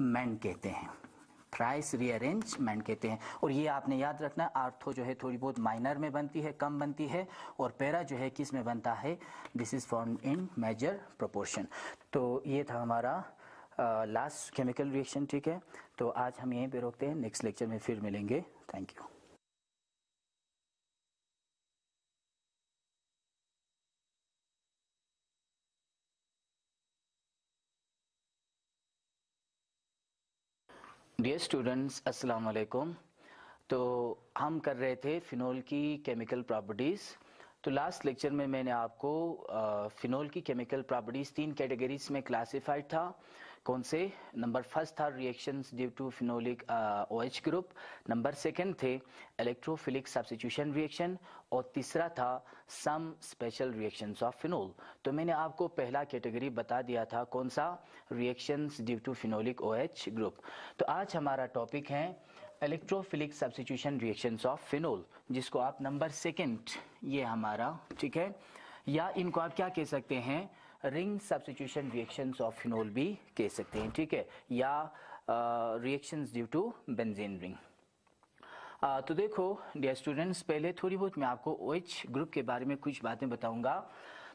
Rearrangement कहते हैं, thrice rearrangement कहते हैं। और ये आपने याद रखना, आर्थो जो है थोड़ी बहुत माइनर में बनती है, कम बनती है, और पैरा जो है किस में बनता है, this is form in major proportion. तो ये था हमारा लास्ट केमिकल रिएक्शन, ठीक है। तो आज हम यहीं पे रोकते हैं, नेक्स्ट लेक्चर में फिर मिलेंगे। Thank you. डियर स्टूडेंट्स, अस्सलाम वालेकुम। तो हम कर रहे थे फिनोल की केमिकल प्रॉपर्टीज़। तो लास्ट लेक्चर में मैंने आपको फिनोल की केमिकल प्रॉपर्टीज़ 3 कैटेगरीज में क्लासिफाइड था। कौन से? नंबर फर्स्ट था reactions due to phenolic OH group, number second थे इलेक्ट्रोफिलिक सब्स्टिट्यूशन रिएक्शन, और तीसरा था some special reactions of phenol. तो मैंने आपको पहला कैटेगरी बता दिया था, कौन सा? Reactions due to phenolic OH group. तो आज हमारा टॉपिक है electrophilic substitution reactions of phenol, जिसको आप नंबर सेकंड, ये हमारा, ठीक है, या इनको आप क्या कह सकते हैं, ring substitution reactions of phenol भी कह सकते हैं, ठीक है, या reactions due to benzene ring. तो देखो डियर स्टूडेंट्स, पहले थोड़ी बहुत मैं आपको OH ग्रुप के बारे में कुछ बातें बताऊंगा।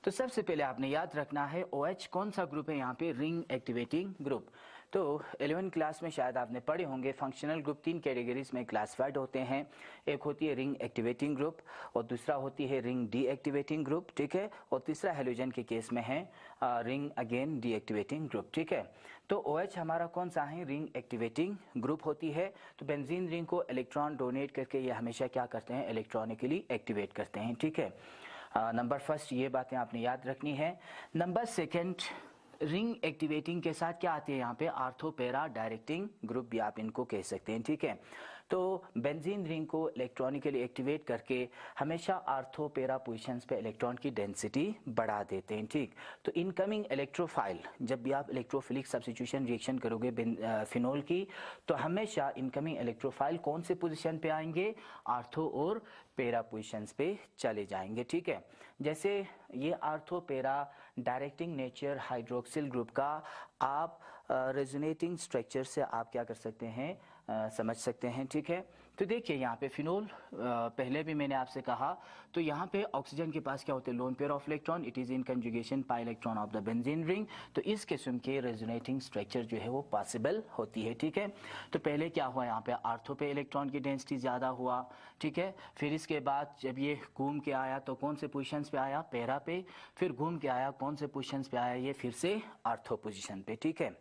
तो सबसे पहले आपने याद रखना है OH कौन सा ग्रुप है, यहाँ पे रिंग एक्टिवेटिंग ग्रुप। तो 11th क्लास में शायद आपने पढ़े होंगे, फंक्शनल ग्रुप 3 कैटेगरीज में क्लासिफाइड होते हैं। एक होती है रिंग एक्टिवेटिंग ग्रुप, और दूसरा होती है रिंग डीएक्टिवेटिंग ग्रुप, ठीक है, और तीसरा हेलोजन के केस में है रिंग अगेन डीएक्टिवेटिंग ग्रुप, ठीक है। तो OH हमारा कौन सा है? रिंग एक्टिवेटिंग ग्रुप होती है। तो बेंजीन रिंग को इलेक्ट्रॉन डोनेट करके ये हमेशा क्या करते हैं, इलेक्ट्रॉनिकली एक्टिवेट करते हैं, ठीक है। नंबर फर्स्ट ये बातें आपने याद रखनी है। नंबर सेकंड, रिंग एक्टिवेटिंग के साथ क्या आती है यहाँ पे, आर्थो पैरा डायरेक्टिंग ग्रुप भी आप इनको कह सकते हैं, ठीक है। तो बेंजीन रिंग को इलेक्ट्रॉनिकली एक्टिवेट करके हमेशा आर्थो पैरा पोजिशंस पे इलेक्ट्रॉन की डेंसिटी बढ़ा देते हैं, ठीक। तो इनकमिंग इलेक्ट्रोफाइल, जब भी आप इलेक्ट्रोफिलिक सब्स्टिट्यूशन रिएक्शन करोगे फिनोल की, तो हमेशा इनकमिंग इलेक्ट्रोफाइल कौन से पोजीशन पे आएंगे, आर्थो और पैरा पोजीशंस पे चले जाएंगे, ठीक है। जैसे ये ortho para directing nature hydroxyl group का आप रेजोनेटिंग स्ट्रक्चर से आप क्या कर सकते हैं, समझ सकते हैं, ठीक है। तो देखिए यहाँ पे फिनोल, पहले भी मैंने आपसे कहा, तो यहाँ पे ऑक्सीजन के पास क्या होते हैं, lone pair of electron, it is in conjugation pi electron of the benzene ring. तो इस किस्म के रेजोनेटिंग स्ट्रक्चर जो है वो पॉसिबल होती है, ठीक है। तो पहले क्या हुआ, यहाँ पे आर्थो पे इलेक्ट्रॉन की डेंसिटी ज्यादा हुआ, ठीक है। फिर इसके बाद जब ये घूम के आया तो कौन से पोजिशन पे आया, पैरा पे, फिर घूम के आया कौन से पोजिशन पे आया, ये फिर से आर्थो पोजिशन पे, ठीक है।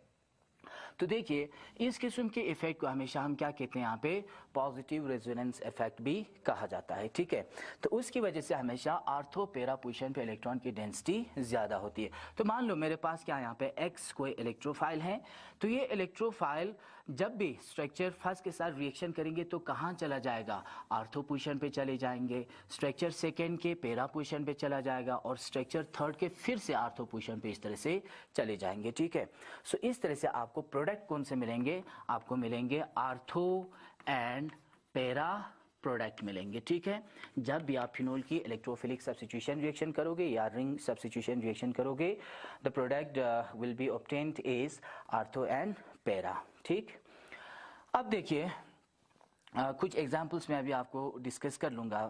तो देखिए इस किस्म के इफेक्ट को हमेशा हम क्या कहते हैं, यहाँ पे पॉजिटिव रेजोनेंस इफेक्ट भी कहा जाता है, ठीक है। तो उसकी वजह से हमेशा आर्थो पैरा पोजीशन पे इलेक्ट्रॉन की डेंसिटी ज्यादा होती है। तो मान लो मेरे पास क्या यहाँ पे X कोई इलेक्ट्रोफाइल है, तो ये इलेक्ट्रोफाइल जब भी स्ट्रक्चर फर्स्ट के साथ रिएक्शन करेंगे तो कहाँ चला जाएगा, आर्थो पोजीशन पे चले जाएंगे, स्ट्रक्चर सेकेंड के पैरा पोजीशन पे चला जाएगा, और स्ट्रक्चर थर्ड के फिर से आर्थो पोजीशन पे इस तरह से चले जाएंगे, ठीक है। सो इस तरह से आपको प्रोडक्ट कौन से मिलेंगे, आपको मिलेंगे आर्थो एंड पैरा प्रोडक्ट मिलेंगे, ठीक है। जब भी आप फिनोल की इलेक्ट्रोफिलिक सब्स्टिट्यूशन रिएक्शन करोगे या रिंग सब्स्टिट्यूशन रिएक्शन करोगे, the product will be obtained is ortho and para, ठीक। अब देखिए कुछ एग्जाम्पल्स मैं अभी आपको डिस्कस कर लूंगा।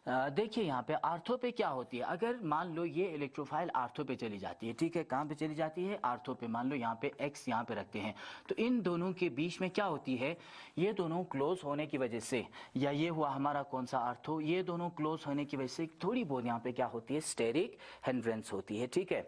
देखिए यहाँ पे आर्थो पे क्या होती है, अगर मान लो ये इलेक्ट्रोफाइल आर्थो पे चली जाती है, ठीक है, कहाँ पे चली जाती है, आर्थो पे, मान लो यहाँ पे X यहाँ पे रखते हैं, तो इन दोनों के बीच में क्या होती है, ये दोनों क्लोज होने की वजह से, या ये हुआ हमारा कौन सा आर्थो, ये दोनों क्लोज होने की वजह से थोड़ी बहुत यहाँ पे क्या होती है, स्टेरिक हिंड्रेंस होती है, ठीक है।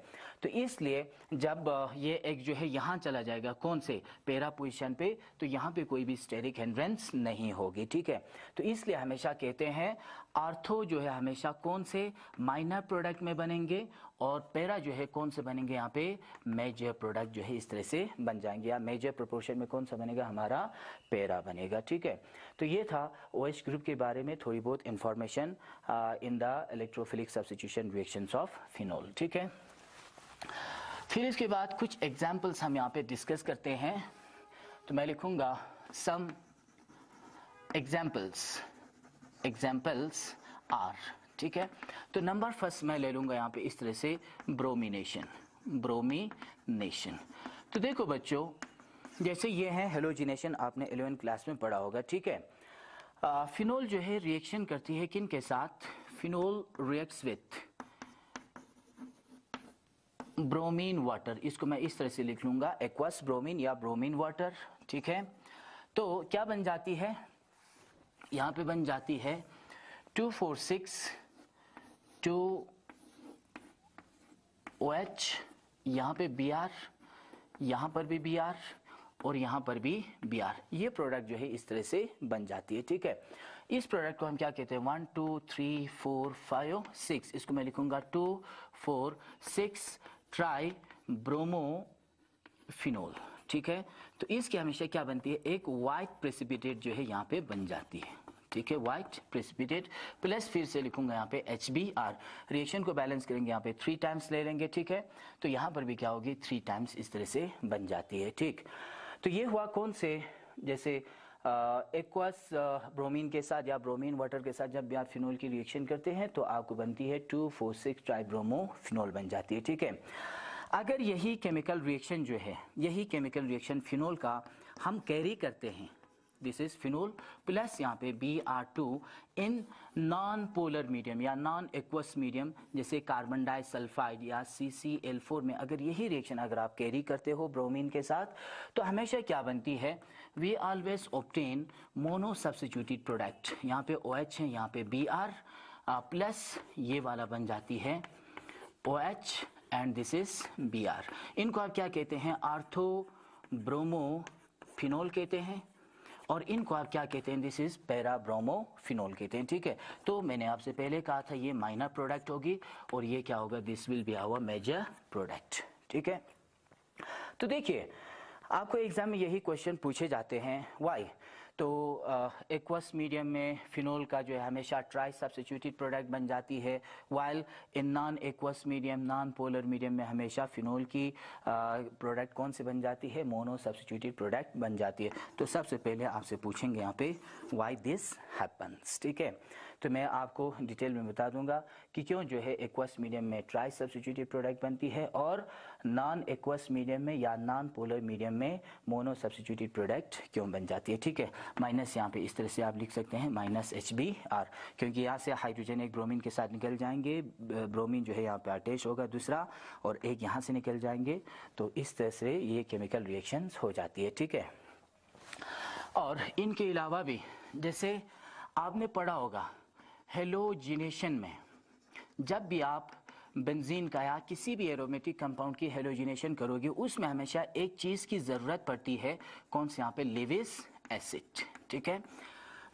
तो इसलिए जब ये एक जो है यहाँ चला जाएगा कौन से, पैरा पोजिशन पे, तो यहाँ पे कोई भी स्टेरिक हिंड्रेंस नहीं होगी, ठीक है। तो इसलिए हमेशा कहते हैं आर्थो जो है हमेशा कौन से, माइनर प्रोडक्ट में बनेंगे, और पैरा जो है कौन से बनेंगे, यहाँ पे मेजर प्रोडक्ट जो है इस तरह से बन जाएंगे, या मेजर प्रोपोर्शन में कौन सा बनेगा, हमारा पैरा बनेगा, ठीक है। तो ये था OH ग्रुप के बारे में थोड़ी बहुत information in the electrophilic substitution reactions of phenol, ठीक है। फिर इसके बाद कुछ एग्जाम्पल्स हम यहाँ पे डिस्कस करते हैं। तो मैं लिखूंगा सम एग्जाम्पल्स आर, ठीक है। तो नंबर फर्स्ट मैं ले लूंगा यहाँ पे इस तरह से ब्रोमिनेशन। तो देखो बच्चों, जैसे ये है हेलोजिनेशन, आपने 11th क्लास में पढ़ा होगा, ठीक है। फिनोल जो है रिएक्शन करती है किन के साथ? Phenol reacts with bromine water, इसको मैं इस तरह से लिख लूंगा, एक्वस ब्रोमीन या ब्रोमीन वाटर, ठीक है। तो क्या बन जाती है? यहां पे बन जाती है 246 2OH, यहां पे Br, यहां पर भी Br और यहां पर भी Br। ये प्रोडक्ट जो है इस तरह से बन जाती है, ठीक है। इस प्रोडक्ट को हम क्या कहते हैं? 1 2 3 4 5 6, इसको मैं लिखूंगा 2 4 6 ट्राई ब्रोमोफिनोल, ठीक है। तो इसकी हमेशा क्या बनती है? एक व्हाइट प्रेसिपिटेट जो है यहाँ पे बन जाती है, ठीक है, व्हाइट प्रेसिपिटेट। प्लस फिर से लिखूंगा यहाँ पे HBr, रिएक्शन को बैलेंस करेंगे यहाँ पे 3 टाइम्स ले लेंगे, ठीक है। तो यहाँ पर भी क्या होगी? 3 टाइम्स इस तरह से बन जाती है, ठीक। तो ये हुआ कौन से? जैसे एक्वस ब्रोमीन के साथ या ब्रोमीन वाटर के साथ जब भी आप फिनोल की रिएक्शन करते हैं तो आपको बनती है 2,4,6 ट्राइब्रोमोफिनोल बन जाती है, ठीक है। अगर यही केमिकल रिएक्शन जो है, यही केमिकल रिएक्शन फिनोल का हम कैरी करते हैं, दिस इज फिनोल प्लस यहाँ पे Br2 इन नॉन पोलर मीडियम या नॉन एक्वस मीडियम, जैसे कार्बन डाइसल्फाइड या CCl4 में अगर यही रिएक्शन अगर आप कैरी करते हो ब्रोमीन के साथ, तो हमेशा क्या बनती है? We always obtain monosubstituted product. यहाँ पे OH है, यहाँ पे Br प्लस ये वाला बन जाती है OH and this is Br। इनको आप क्या कहते हैं? आर्थो ब्रोमोफिनोल कहते हैं, और इनको आप क्या कहते हैं? दिस इज पैरा ब्रोमोफिनोल कहते हैं, ठीक है। तो मैंने आपसे पहले कहा था ये माइनर प्रोडक्ट होगी और ये क्या होगा? This will be our major product, ठीक है। तो देखिए आपको एग्जाम में यही क्वेश्चन पूछे जाते हैं, व्हाई। तो एक्वस मीडियम में फिनोल का जो है हमेशा ट्राई सब्स्टिट्यूटेड प्रोडक्ट बन जाती है, while in non aqueous medium, non polar medium में हमेशा फिनोल की प्रोडक्ट कौन से बन जाती है? मोनो सब्स्टिट्यूटेड प्रोडक्ट बन जाती है। तो सबसे पहले आपसे पूछेंगे यहाँ पे व्हाई दिस हैपन्स, ठीक है। तो मैं आपको डिटेल में बता दूंगा कि क्यों जो है एक्वस मीडियम में ट्राई सब्स्टिट्यूटेड प्रोडक्ट बनती है और नॉन एक्वस मीडियम में या नॉन पोलर मीडियम में मोनो सब्स्टिट्यूटेड प्रोडक्ट क्यों बन जाती है, ठीक है। माइनस यहाँ पे इस तरह से आप लिख सकते हैं माइनस HBr, क्योंकि यहाँ से हाइड्रोजन एक ब्रोमीन के साथ निकल जाएंगे, ब्रोमीन जो है यहाँ पे अटैच होगा दूसरा, और एक यहाँ से निकल जाएंगे, तो इस तरह से ये केमिकल रिएक्शंस हो जाती है, ठीक है। और इनके अलावा भी जैसे आपने पढ़ा होगा हेलोजिनेशन में, जब भी आप बेंजीन का या किसी भी एरोमेटिक कंपाउंड की हेलोजिनेशन करोगे उसमें हमेशा एक चीज की जरूरत पड़ती है, कौन से? यहाँ पे लेविस एसिड, ठीक है।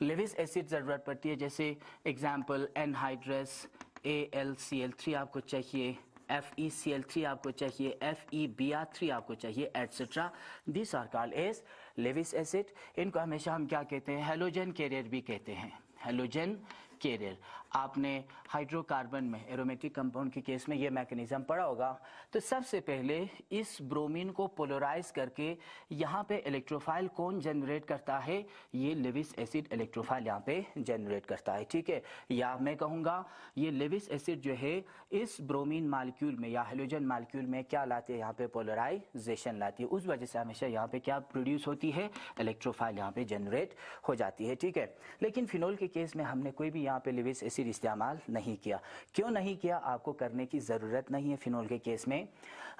लेविस एसिड जरूरत पड़ती है, जैसे एग्जाम्पल एनहाइड्रस AlCl3 आपको चाहिए, FeCl3 आपको चाहिए, FeBr3 आपको चाहिए, etcetera. This are called as Lewis acid. इनको हमेशा हम क्या कहते हैं? हेलोजन कैरियर भी कहते हैं, हेलोजन कैरियर। आपने हाइड्रोकार्बन में एरोमेटिक कंपाउंड के केस में ये मैकेनिज्म पढ़ा होगा। तो सबसे पहले इस ब्रोमीन को पोलराइज करके यहाँ पे इलेक्ट्रोफाइल कौन जनरेट करता है? ये लेविस एसिड इलेक्ट्रोफाइल यहाँ पे जनरेट करता है, ठीक है। या मैं कहूँगा ये लेविस एसिड जो है इस ब्रोमीन मालिक्यूल में या हेलोजन मालिक्यूल में क्या लाती है? यहाँ पे पोलराइजेशन लाती है, उस वजह से हमेशा यहाँ पे क्या प्रोड्यूस होती है? इलेक्ट्रोफाइल यहाँ पे जनरेट हो जाती है, ठीक है। लेकिन फिनोल के केस में हमने कोई भी यहाँ पे लेविस एसिड इस्तेमाल नहीं किया। क्यों नहीं किया? आपको करने की जरूरत नहीं है फिनोल के केस में।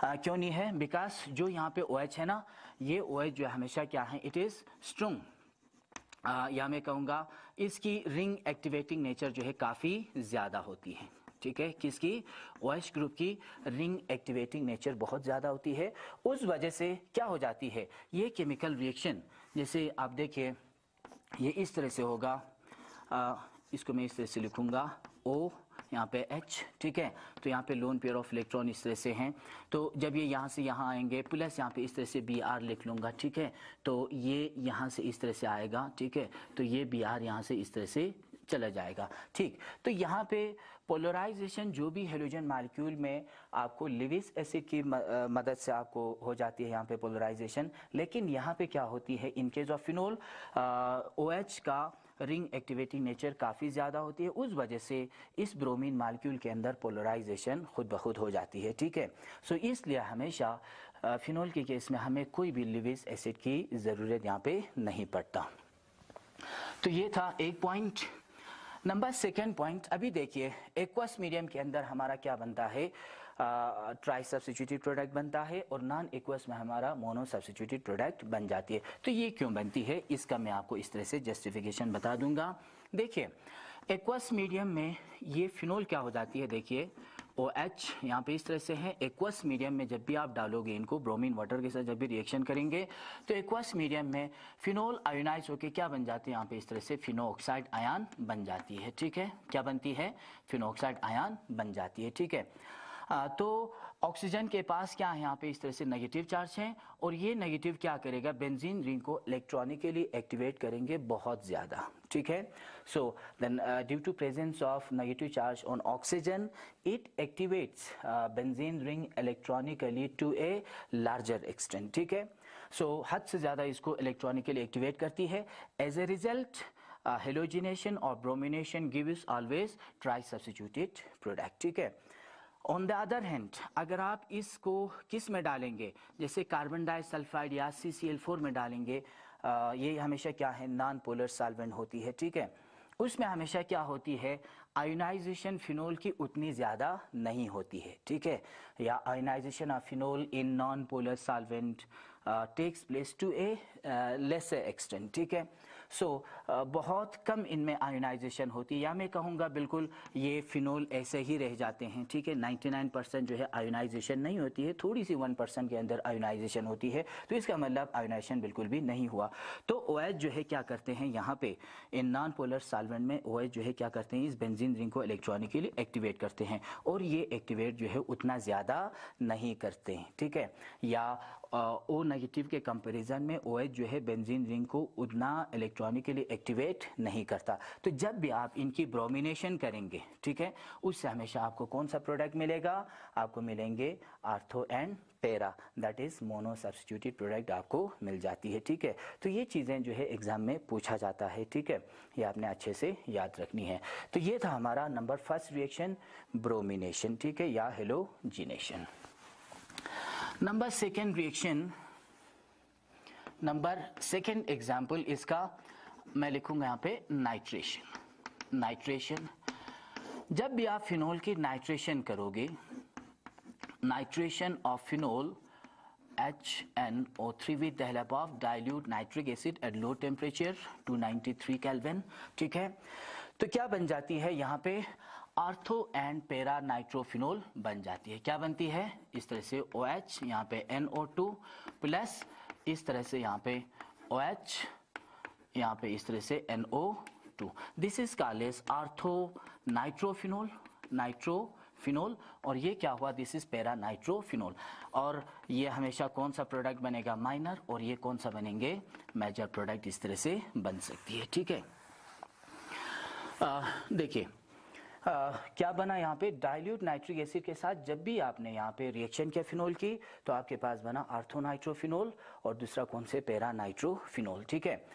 क्यों नहीं है? बिकॉज जो यहाँ पे OH है ना, ये OH जो हमेशा क्या है? इट इज स्ट्रॉन्ग, या मैं कहूँगा इसकी रिंग एक्टिवेटिंग नेचर जो है काफ़ी ज़्यादा होती है, ठीक है। किसकी? OH ग्रुप की रिंग एक्टिवेटिंग नेचर बहुत ज़्यादा होती है, उस वजह से क्या हो जाती है? ये केमिकल रिएक्शन जैसे आप देखिए ये इस तरह से होगा, इसको मैं इस तरह से लिखूंगा O यहाँ पे H, ठीक है। तो यहाँ पे लोन पेयर ऑफ इलेक्ट्रॉन इस तरह से हैं, तो जब ये यहाँ से यहाँ आएंगे प्लस यहाँ पे इस तरह से Br लिख लूँगा, ठीक है। तो ये यहाँ से इस तरह से आएगा, ठीक है। तो ये Br यहाँ से इस तरह से चला जाएगा, ठीक। तो यहाँ पे पोलराइजेशन जो भी हेलोजन मॉलिक्यूल में आपको लेविस एसिड की मदद से आपको हो जाती है यहाँ पे पोलराइजेशन, लेकिन यहाँ पे क्या होती है? In case of phenol OH का रिंग एक्टिवेटिंग नेचर काफ़ी ज़्यादा होती है, उस वजह से इस ब्रोमीन मॉलिक्यूल के अंदर पोलराइजेशन खुद ब खुद हो जाती है, ठीक है। सो इसलिए हमेशा फिनोल के केस में हमें कोई भी लिविस एसिड की ज़रूरत यहाँ पे नहीं पड़ता। तो ये था एक पॉइंट। नंबर सेकेंड पॉइंट, अभी देखिए एक्वस मीडियम के अंदर हमारा क्या बनता है, ट्राई सब्स्टिट्यूटेड प्रोडक्ट बनता है और नॉन एक्वस में हमारा मोनो सब्स्टिट्यूटेड प्रोडक्ट बन जाती है। तो ये क्यों बनती है, इसका मैं आपको इस तरह से जस्टिफिकेशन बता दूंगा। देखिए एक्वस मीडियम में ये फिनोल क्या हो जाती है, देखिए OH यहाँ पे इस तरह से है। एक्वस मीडियम में जब भी आप डालोगे इनको ब्रोमीन वाटर के साथ जब भी रिएक्शन करेंगे तो एक्वस मीडियम में फिनोल आयोनाइज होकर क्या बन जाती है, यहाँ पे इस तरह से फिनोऑक्साइड आयन बन जाती है। ठीक है, क्या बनती है, फिनोऑक्साइड आयन बन जाती है। ठीक है, तो ऑक्सीजन के पास क्या है, यहाँ पे इस तरह से नेगेटिव चार्ज है और ये नेगेटिव क्या करेगा, बेंजीन रिंग को इलेक्ट्रॉनिकली एक्टिवेट करेंगे बहुत ज़्यादा। ठीक है, so then due to presence of negative charge on oxygen it activates benzene ring electronically to a larger extent. ठीक है, सो हद से ज़्यादा इसको इलेक्ट्रॉनिकली एक्टिवेट करती है। एज ए रिजल्ट हेलोजिनेशन और bromination gives always try substituted product. ठीक है, ऑन द अदर हैंड अगर आप इसको किस में डालेंगे, जैसे कार्बन डाइसल्फाइड या CCl4 में डालेंगे, ये हमेशा क्या है, नॉन पोलर सॉल्वेंट होती है। ठीक है, उसमें हमेशा क्या होती है, आयोनाइजेशन फिनोल की उतनी ज़्यादा नहीं होती है। ठीक है, या ionisation of phenol in non polar solvent takes place to a lesser extent. ठीक है, सो बहुत कम इनमें आयोनाइजेशन होती है, या मैं कहूँगा बिल्कुल ये फिनोल ऐसे ही रह जाते हैं। ठीक है, 99% जो है आयोनाइजेशन नहीं होती है, थोड़ी सी 1% के अंदर आयोनाइजेशन होती है, तो इसका मतलब आयोनाइजेशन बिल्कुल भी नहीं हुआ। तो OH जो है क्या करते हैं, यहाँ पे इन नॉन पोलर सॉल्वेंट में OH जो है क्या करते हैं, इस बेंजीन रिंग को इलेक्ट्रॉनिकली एक्टिवेट करते हैं और ये एक्टिवेट जो है उतना ज़्यादा नहीं करते हैं। ठीक है, या O नेगेटिव के कंपैरिजन में OH जो है बेंजीन रिंग को उतना इलेक्ट्रॉनिकली एक्टिवेट नहीं करता। तो जब भी आप इनकी ब्रोमिनेशन करेंगे, ठीक है, उससे हमेशा आपको कौन सा प्रोडक्ट मिलेगा, आपको मिलेंगे ortho and para, that is mono substituted product आपको मिल जाती है। ठीक है, तो ये चीज़ें जो है एग्जाम में पूछा जाता है। ठीक है, ये आपने अच्छे से याद रखनी है। तो ये था हमारा नंबर फर्स्ट रिएक्शन, ब्रोमिनेशन। ठीक है, या halogenation. Number second reaction, number second example इसका मैं लिखूंगा यहाँ पे नाइट्रेशन। नाइट्रेशन, जब भी आप फिनोल की नाइट्रेशन करोगे, nitration of phenol HNO3 with the help of dilute nitric acid at low temperature 293 Kelvin। ठीक है, तो क्या बन जाती है, यहाँ पे आर्थो एंड पैरा नाइट्रोफिनोल बन जाती है। क्या बनती है, इस तरह से OH, यहाँ पे NO2 प्लस इस तरह से यहाँ पे OH, यहाँ पे इस तरह से NO2। This is called as ortho nitrophenol, nitrophenol, और ये क्या हुआ, दिस इज पैरा नाइट्रोफिनोल। और ये हमेशा कौन सा प्रोडक्ट बनेगा, माइनर, और ये कौन सा बनेंगे, मेजर प्रोडक्ट इस तरह से बन सकती है। ठीक है, देखिए क्या बना यहाँ पे, डाइल्यूट नाइट्रिक एसिड के साथ जब भी आपने यहाँ पे रिएक्शन किया फिनोल की, तो आपके पास बना आर्थोनाइट्रोफिनोल और दूसरा कौन से, पैरा नाइट्रोफिनोल। ठीक है,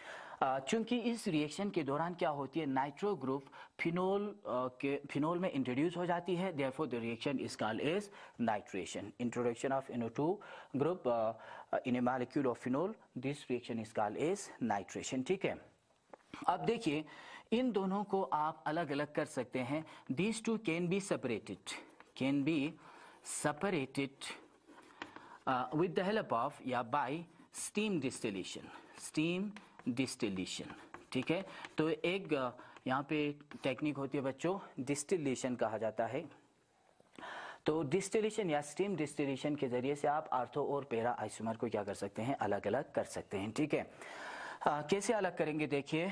चूंकि इस रिएक्शन के दौरान क्या होती है, नाइट्रो ग्रुप फिनोल में इंट्रोड्यूस हो जाती है, therefore the reaction is called as nitration. Introduction of NO2 group in a molecule of phenol, this reaction is called as nitration. ठीक है, अब देखिए इन दोनों को आप अलग अलग कर सकते हैं। These two can be separated, can be separated with the help of या by steam distillation, steam distillation. ठीक है, तो एक यहाँ पे टेक्निक होती है बच्चों, डिस्टिलेशन कहा जाता है। तो डिस्टिलेशन या स्टीम डिस्टिलेशन के जरिए से आप आर्थो और पैरा आइसोमर को क्या कर सकते हैं, अलग अलग कर सकते हैं। ठीक है, कैसे अलग करेंगे, देखिए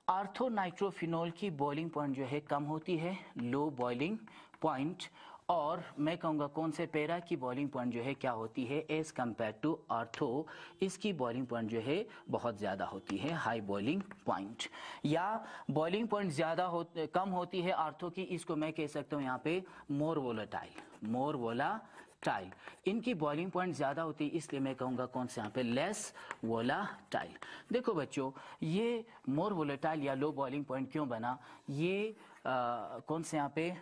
आर्थो नाइट्रोफिनोल की बॉइलिंग पॉइंट जो है कम होती है, लो बॉइलिंग पॉइंट, और मैं कहूँगा कौन से, पैरा की बॉइलिंग पॉइंट जो है क्या होती है, एज कम्पेयर टू आर्थो, इसकी बॉइलिंग पॉइंट जो है बहुत ज़्यादा होती है, हाई बॉइलिंग पॉइंट। या बॉइलिंग पॉइंट ज़्यादा कम होती है आर्थो की, इसको मैं कह सकता हूँ यहाँ पे मोर वोलेटाइल, मोर वोलाटाइल। इनकी बॉइलिंग पॉइंट ज़्यादा होती है, इसलिए मैं कहूँगा कौन से यहाँ पे, लेस वोलाटाइल। देखो बच्चों, ये मोर वोलेटाइल या लो बॉइलिंग पॉइंट क्यों बना, ये कौन से यहाँ पे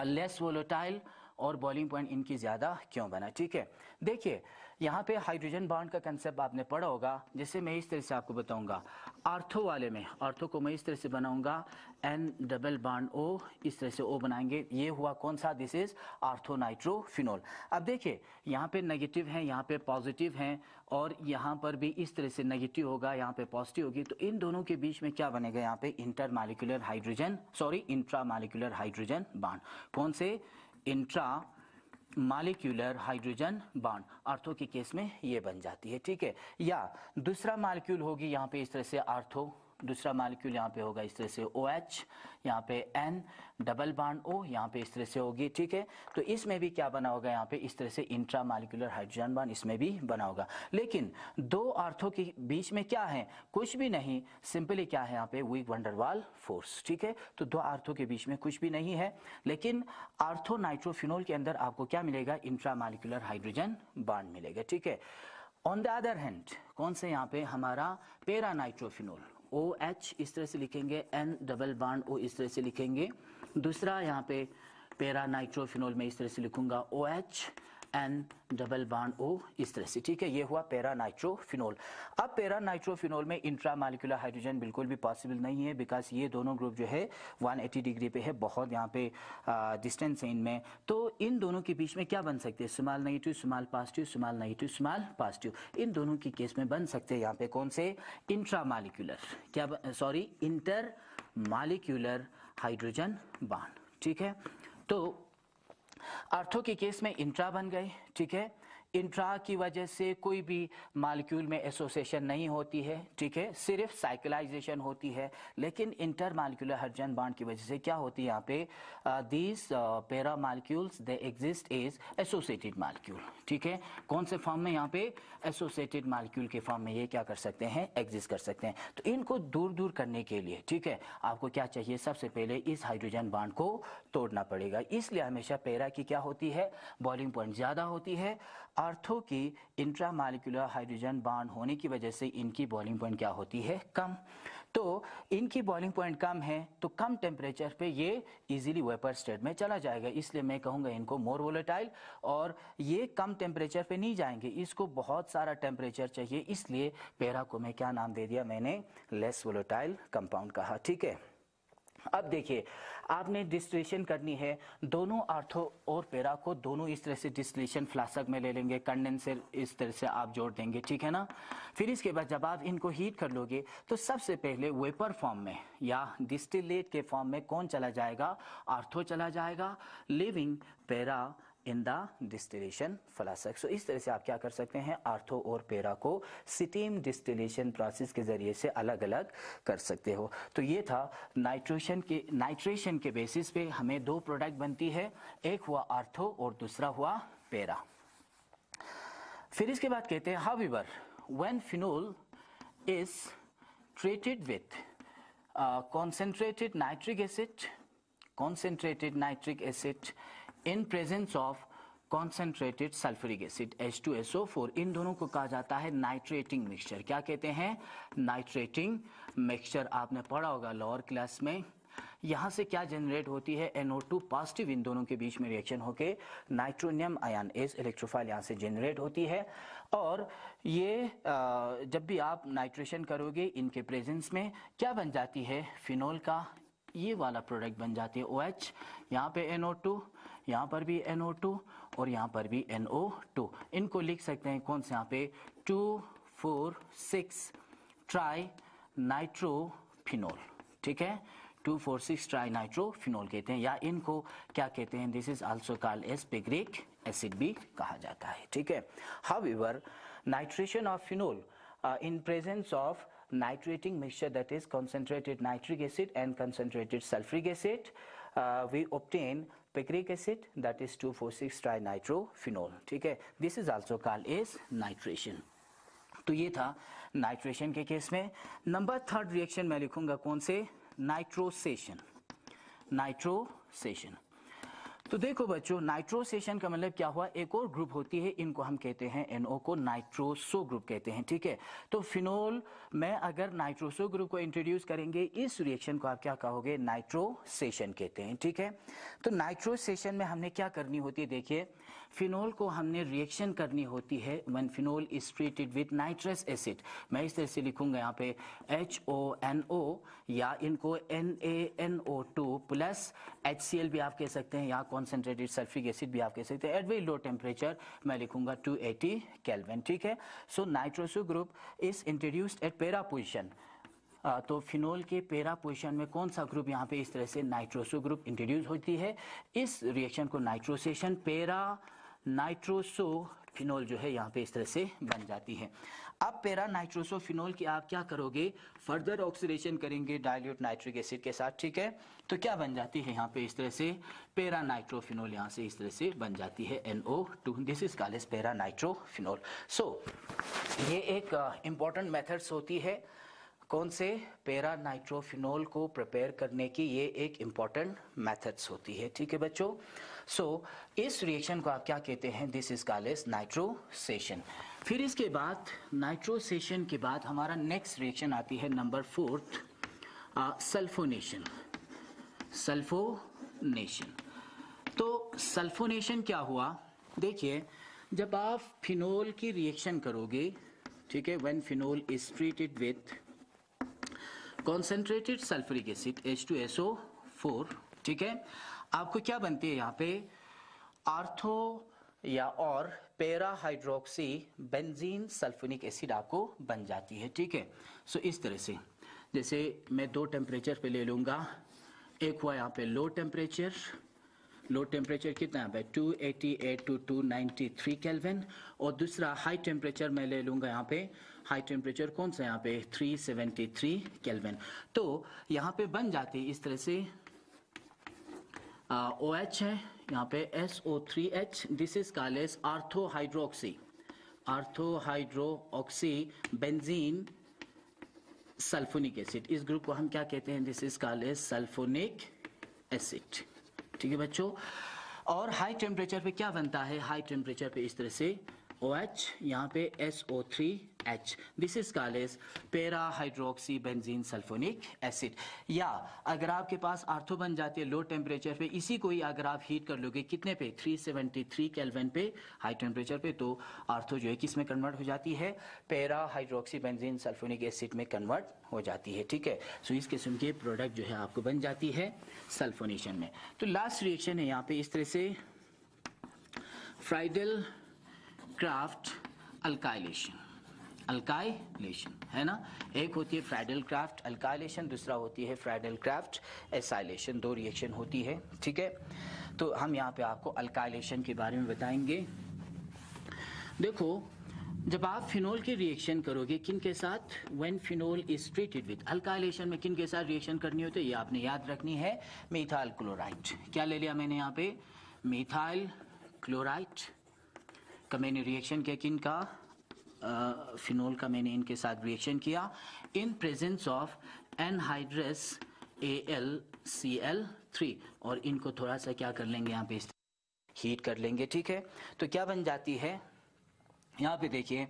लेस वोलेटाइल और बॉइलिंग पॉइंट इनकी ज़्यादा क्यों बना। ठीक है, देखिए यहाँ पे हाइड्रोजन बॉन्ड का कंसेप्ट आपने पढ़ा होगा, जैसे मैं इस तरह से आपको बताऊंगा। आर्थो वाले में, आर्थो को मैं इस तरह से बनाऊंगा N डबल बॉन्ड O, इस तरह से O बनाएंगे, ये हुआ कौन सा, दिस इज आर्थो नाइट्रोफिनोल। अब देखिए यहाँ पे नेगेटिव है, यहाँ पे पॉजिटिव है, और यहाँ पर भी इस तरह से नेगेटिव होगा, यहाँ पे पॉजिटिव होगी, तो इन दोनों के बीच में क्या बनेगा, यहाँ पे intermolecular hydrogen, sorry intramolecular hydrogen bond. कौन से, intra molecular hydrogen bond, ortho के केस में ये बन जाती है। ठीक है, या दूसरा मॉलिक्यूल होगी यहाँ पे इस तरह से आर्थो, दूसरा मॉलिक्यूल यहाँ पे होगा इस तरह से OH, यहाँ पे N डबल बॉन्ड O, यहाँ पे इस तरह से होगी। ठीक है, तो इसमें भी क्या बना होगा, यहाँ पे इस तरह से इंट्रा मॉलिक्यूलर हाइड्रोजन बॉन्ड इसमें भी बना होगा। लेकिन दो आर्थो के बीच में क्या है, कुछ भी नहीं, सिंपली क्या है यहाँ पे, वीक वंडर वाल फोर्स। ठीक है, तो दो आर्थो के बीच में कुछ भी नहीं है, लेकिन आर्थो नाइट्रोफिनोल के अंदर आपको क्या मिलेगा, इंट्रा मॉलिक्यूलर हाइड्रोजन बॉन्ड मिलेगा। ठीक है, ऑन द अदर हैंड कौन से, यहाँ पे हमारा पैरा नाइट्रोफिनोल, OH इस तरह से लिखेंगे, N डबल बॉन्ड O इस तरह से लिखेंगे। दूसरा यहाँ पे पैरा नाइट्रोफिनोल में इस तरह से लिखूंगा OH N double bond O इस तरह से। ठीक है, ये हुआ पैरा नाइट्रोफिनोल। अब पैरा नाइट्रोफिनोल में इंट्रामॉलिक्यूलर हाइड्रोजन बिल्कुल भी पॉसिबल नहीं है, बिकॉज ये दोनों ग्रुप जो है 180 डिग्री पे है, बहुत यहाँ पे डिस्टेंस है इनमें। तो इन दोनों के बीच में क्या बन सकते हैं, small negative small positive, small negative small positive, इन दोनों के केस में बन सकते हैं यहाँ पे कौन से, इंट्रामॉलिक्यूलर, क्या sorry inter molecular hydrogen bond. ठीक है, तो आर्थो के केस में इंट्रा बन गए। ठीक है, इंट्रा की वजह से कोई भी मॉलिक्यूल में एसोसिएशन नहीं होती है। ठीक है, सिर्फ साइक्लाइजेशन होती है, लेकिन इंटर मॉलिक्यूलर हाइड्रोजन बॉन्ड की वजह से क्या होती है, यहाँ पे these para molecules they exist as associated molecule. ठीक है, कौन से फॉर्म में, यहाँ पे एसोसिएटेड मॉलिक्यूल के फॉर्म में ये क्या कर सकते हैं, एग्जिस्ट कर सकते हैं। तो इनको दूर दूर करने के लिए, ठीक है, आपको क्या चाहिए, सबसे पहले इस हाइड्रोजन बॉन्ड को तोड़ना पड़ेगा। इसलिए हमेशा पैरा की क्या होती है, बॉइलिंग पॉइंट ज्यादा होती है। आर्थो की इंट्रामॉलिक्यूलर हाइड्रोजन बॉन्ड होने की वजह से इनकी बॉइलिंग पॉइंट क्या होती है, कम। तो इनकी बॉइलिंग पॉइंट कम है, तो कम टेम्परेचर पे ये इजीली वेपर स्टेट में चला जाएगा, इसलिए मैं कहूंगा इनको मोर वोलेटाइल। और ये कम टेम्परेचर पे नहीं जाएंगे, इसको बहुत सारा टेम्परेचर चाहिए, इसलिए पैरा को मैं क्या नाम दे दिया, मैंने लेस वोलेटाइल कंपाउंड कहा। ठीक है, अब देखिए आपने डिस्टिलेशन करनी है, दोनों आर्थो और पैरा को दोनों इस तरह से डिस्टिलेशन फ्लास्क में ले लेंगे, कंडेंसर इस तरह से आप जोड़ देंगे, ठीक है ना। फिर इसके बाद जब आप इनको हीट कर लोगे तो सबसे पहले वेपर फॉर्म में या डिस्टिलेट के फॉर्म में कौन चला जाएगा, आर्थो चला जाएगा, leaving para in the distillation flask. So इस तरह से आप क्या कर सकते हैं, आर्थो और पैरा को स्टीम डिस्टिलेशन प्रोसेस के जरिए से अलग अलग कर सकते हो। तो ये था नाइट्रेशन के बेसिस पे हमें दो प्रोडक्ट बनती है, एक हुआ आर्थो और दूसरा हुआ पैरा। फिर इसके बाद कहते हैं however when phenol is treated with concentrated nitric acid in presence of concentrated sulfuric acid H2SO4, इन दोनों को कहा जाता है नाइट्रेटिंग मिक्सचर। क्या कहते हैं, नाइट्रेटिंग मिक्सचर। आपने पढ़ा होगा लोअर क्लास में। यहां से क्या जनरेट होती है, NO2 पॉजिटिव, इन दोनों के बीच में रिएक्शन होके नाइट्रोनियम आयन एज इलेक्ट्रोफाइल यहां से जनरेट होती है। और ये जब भी आप नाइट्रेशन करोगे इनके प्रेजेंस में क्या बन जाती है, फिनोल का ये वाला प्रोडक्ट बन जाती है OH, यहाँ पे NO2, यहाँ पर भी NO2 और यहाँ पर भी NO2। इनको लिख सकते हैं कौन से, यहाँ पे 2,4,6 ट्राई नाइट्रोफिनोल। ठीक है, 2,4,6 ट्राई नाइट्रोफिनोल कहते हैं, या इनको क्या कहते हैं, this is also called as picric acid भी कहा जाता है। ठीक है, however nitration of phenol in presence of nitrating mixture, that is concentrated nitric acid and concentrated sulfuric acid, we obtain picric acid, that is 2,4,6 trinitrophenol. ठीक है, this is also called as nitration. तो ये था nitration के case में। Number third reaction मैं लिखूंगा कौन से, नाइट्रोसेशन। नाइट्रोसेशन, तो देखो बच्चों, नाइट्रोसेशन का मतलब क्या हुआ, एक और ग्रुप होती है, इनको हम कहते हैं NO को नाइट्रोसो ग्रुप कहते हैं, ठीक है। तो फिनोल में अगर नाइट्रोसो ग्रुप को इंट्रोड्यूस करेंगे, इस रिएक्शन को आप क्या कहोगे, नाइट्रोसेशन कहते हैं, ठीक है। तो नाइट्रोसेशन में हमने क्या करनी होती है, देखिए फिनोल को हमने रिएक्शन करनी होती है when phenol is treated with nitrous acid. मैं इस तरह से लिखूंगा यहाँ पे HONO, या इनको NaNO2 प्लस HCl भी आप कह सकते हैं, या कॉन्सेंट्रेटेड सल्फ्रिक एसिड भी आप कह सकते हैं। एट वेरी लो टेम्परेचर मैं लिखूंगा 280 केल्विन, ठीक है। So nitroso group is introduced at para position. तो फिनोल के पैरा पोजीशन में कौन सा ग्रुप यहाँ पे इस तरह से नाइट्रोसो ग्रुप इंट्रोड्यूस होती है, इस रिएक्शन को नाइट्रोसेशन, पैरा नाइट्रोसो फिनोल जो है यहाँ पे इस तरह से बन जाती है। अब पैरा नाइट्रोसो फिनोल की आप क्या करोगे, फर्दर ऑक्सीडेशन करेंगे डाइल्यूट नाइट्रिक एसिड के साथ, ठीक है। तो क्या बन जाती है यहाँ पे इस तरह से, पैरा नाइट्रोफिनोल यहाँ से इस तरह से बन जाती है NO2। This is called as para nitrophenol. So ये एक इंपॉर्टेंट मेथड्स होती है, कौन से, पैरा नाइट्रोफिनोल को प्रिपेयर करने की ये एक इम्पॉर्टेंट मेथड्स होती है, ठीक है बच्चों। सो इस रिएक्शन को आप क्या कहते हैं, दिस इज कॉल्ड एज नाइट्रोसेशन। फिर इसके बाद नाइट्रोसेशन के बाद हमारा नेक्स्ट रिएक्शन आती है नंबर 4th, सल्फोनेशन। सल्फोनेशन, तो सल्फोनेशन क्या हुआ, देखिए जब आप फिनोल की रिएक्शन करोगे, ठीक है, when phenol is treated with concentrated sulphuric acid H2SO4, ठीक है, आपको क्या बनती है यहाँ पे, आर्थो या और para hydroxy benzene sulphonic acid आपको बन जाती है, ठीक है। सो इस तरह से, जैसे मैं दो टेम्परेचर पे ले लूंगा, एक हुआ यहाँ पे लो टेम्परेचर, लो टेम्परेचर कितना है 288 to 293 केल्विन, और दूसरा हाई टेम्परेचर मैं ले लूंगा यहाँ पे, हाई टेम्परेचर कौन सा यहाँ पे 373 केल्विन। तो यहाँ पे बन जाती है इस तरह से, OH है यहाँ पे SO3H, this is called as ortho hydroxy, ortho hydroxy benzene sulphonic acid. इस ग्रुप को हम क्या कहते हैं, this is called as sulphonic acid, ठीक है बच्चों। और हाई टेम्परेचर पे क्या बनता है, हाई टेम्परेचर पे इस तरह से OH, यहाँ पे SO3H, this is called as para hydroxy benzene sulphonic acid. या अगर आपके पास आर्थो बन जाती है लो टेम्परेचर पे, इसी को ही अगर आप हीट कर लोगे कितने पे 373 केल्विन पे हाई टेम्परेचर पे, तो आर्थो जो है किस में कन्वर्ट हो जाती है, para hydroxy benzene sulphonic acid में कन्वर्ट हो जाती है, ठीक है। सो इस किस्म के प्रोडक्ट जो है आपको बन जाती है सल्फोनेशन में। तो लास्ट रिएक्शन है यहाँ पे इस तरह से, फ्राइडल क्राफ्ट अल्काइलेशन, अल्काइलेशन है ना, एक होती है फ्राइडल क्राफ्ट अल्काइलेशन, दूसरा होती है फ्राइडल क्राफ्ट एसाइलेशन, दो रिएक्शन होती है, ठीक है। तो हम यहाँ पे आपको अल्काइलेशन के बारे में बताएंगे। देखो जब आप फिनोल की रिएक्शन करोगे किन के साथ, when phenol is treated with, alkylation में किन के साथ रिएक्शन करनी होती है, ये आपने याद रखनी है, मिथाइल क्लोराइड। क्या ले लिया मैंने यहाँ पे, मिथाइल क्लोराइड का मैंने रिएक्शन किया, किन का, फिनोल का मैंने इनके साथ रिएक्शन किया in presence of anhydrous AlCl3, और इनको थोड़ा सा क्या कर लेंगे यहाँ पे हीट कर लेंगे, ठीक है। तो क्या बन जाती है यहाँ पे देखिए,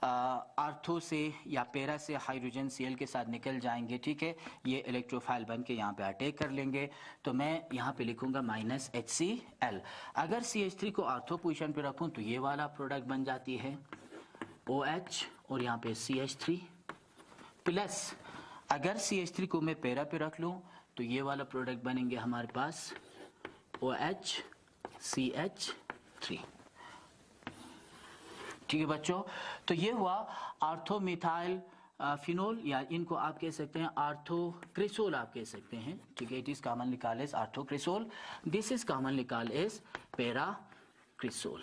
आर्थो से या पैरा से हाइड्रोजन Cl के साथ निकल जाएंगे, ठीक है, ये इलेक्ट्रोफाइल बन के यहाँ पे अटैक कर लेंगे, तो मैं यहाँ पे लिखूंगा -HCl। अगर CH3 को आर्थो पोजीशन पे रखूं तो ये वाला प्रोडक्ट बन जाती है OH, और यहाँ पे CH3 प्लस, अगर CH3 को मैं पैरा पे रख लूं तो ये वाला प्रोडक्ट बनेंगे हमारे पास OH CH3, ठीक है बच्चों। तो ये हुआ आर्थोमिथाइल फिनोल, या इनको आप कह सकते हैं आर्थोक्रिसोल आप कह सकते हैं, ठीक है, it is commonly called as ortho cresol, this is commonly called as para cresol,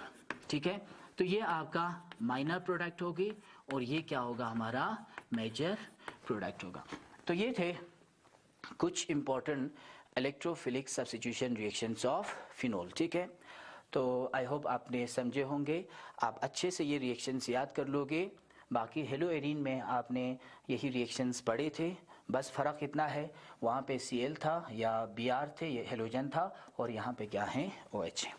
ठीक है। तो ये आपका माइनर प्रोडक्ट होगी और ये क्या होगा, हमारा मेजर प्रोडक्ट होगा। तो ये थे कुछ important electrophilic substitution reactions of phenol, ठीक है। तो आई होप आपने समझे होंगे, आप अच्छे से ये रिएक्शंस याद कर लोगे। बाकी हेलो एरीन में आपने यही रिएक्शंस पढ़े थे, बस फ़र्क इतना है, वहाँ पे Cl था या Br थे, ये हेलोजन था, और यहाँ पे क्या है, OH है।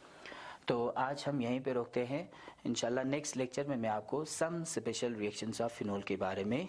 तो आज हम यहीं पे रोकते हैं। इंशाल्लाह नेक्स्ट लेक्चर में मैं आपको some special reactions of phenol के बारे में